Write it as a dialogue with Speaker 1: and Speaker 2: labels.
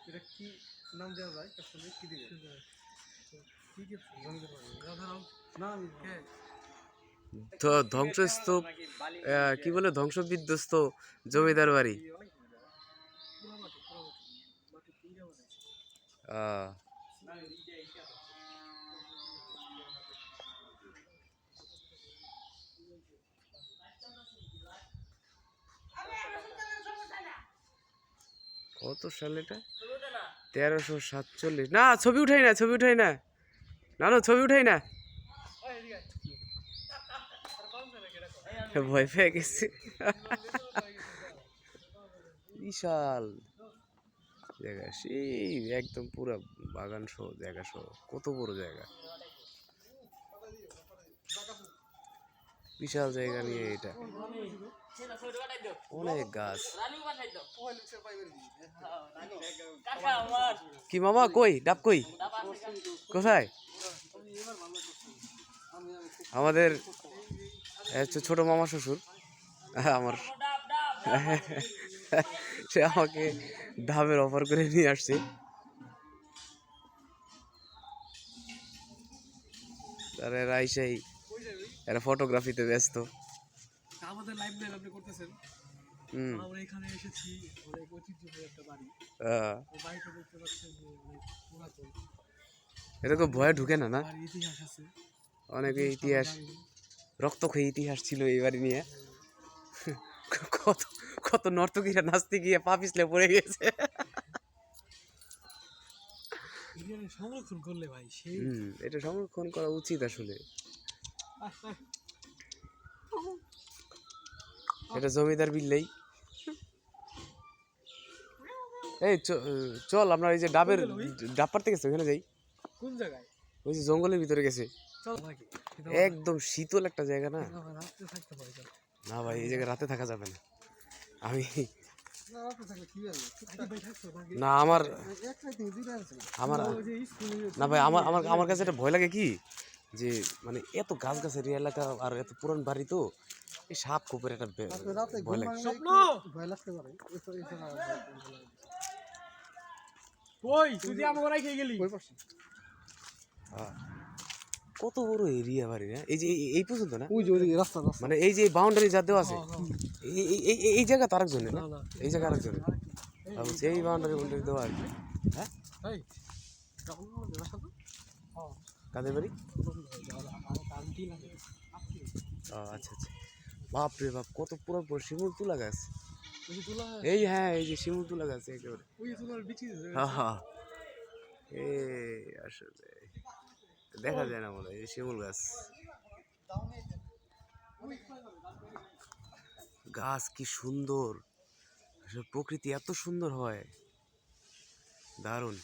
Speaker 1: এটা কি নাম দেওয়া যায় আসলে কি দিবে কি কি না
Speaker 2: তো ধ্বংসস্তূপ কি বলে ধ্বংস বিধ্বস্ত জমিদার বাড়ি। কত সাল এটা? 1347। না ছবি উঠাই না, ছবি উঠাই না, না না ছবি উঠাই না, ভয় পেয়ে গেছি। বিশাল জায়গা, সেই একদম পুরো বাগান সহ জায়গা সহ, কত বড় জায়গা, বিশাল জায়গা নিয়ে এটা, অনেক গাছ। কি মামা কই ডাব কই কোথায়? আমাদের ছোট মামা শ্বশুর আমার, সে আমাকে ডাবের অফার করে নিয়ে আসছে। তারা রাইসাই এরা ফটোগ্রাফিতে ব্যস্ত।
Speaker 1: আমাদের লাইভ লাইভ আপনি করতেছেন। আমরা এখানে এসেছি, অনেক ঐতিহ্যবাহী একটা বাড়ি। বাড়িটা দেখতে পাচ্ছেন যে অনেক পুরাতন।
Speaker 2: এটা তো ভয়ে ঢুকে না, না
Speaker 1: ইতিহাস আছে,
Speaker 2: অনেক ইতিহাস, রক্তক্ষয়ী ইতিহাস ছিল এই বাড়ি নিয়ে। কত কত নর্তকীরা নাচতে গিয়ে পা পিছলে পড়ে গেছে।
Speaker 1: সংরক্ষণ করলে ভাই সেই
Speaker 2: এটা সংরক্ষণ করা উচিত আসলে। এটা জমিদার বিল্লাই। এই চল আমরা এই যে ডাবের ডাব পাড়তে গেছে ওখানে যাই।
Speaker 1: কোন জায়গায়?
Speaker 2: ওই যে জঙ্গলের ভিতরে গেছে, একদম শীতল একটা জায়গা না। না ভাই এই জায়গায় রাতে থাকা যাবে না। আমি না আমার আমার না ভাই আমার আমার আমার কাছে এটা ভয় লাগে কি, যে মানে এত গাছ গাছের এলাকা আর এত পুরান বাড়ি, তো এই সাপ খোপের একটা ভয় লাগে। কত বড় এরিয়া বাড়ি না, এই যে এই পর্যন্ত না, মানে এই যে বাউন্ডারি যা দেওয়া আছে, এই জায়গা তার একজনে না, এই জায়গা আরেকজনে, এই বাউন্ডারি বাউন্ডারি দেওয়া আর কি। হ্যাঁ কাদের বাড়ি? ও আচ্ছা আচ্ছা, বাপ রে বাপ, কত পুরো শিমুল তুলা গাছ। এই হ্যাঁ এই যে শিমুল তুলা গাছ একেবারে। হ্যাঁ আসলে দেখা যায় না মনে হয়, এই শিমুল গাছ। গাছ কি সুন্দর, প্রকৃতি এত সুন্দর হয়, দারুণ।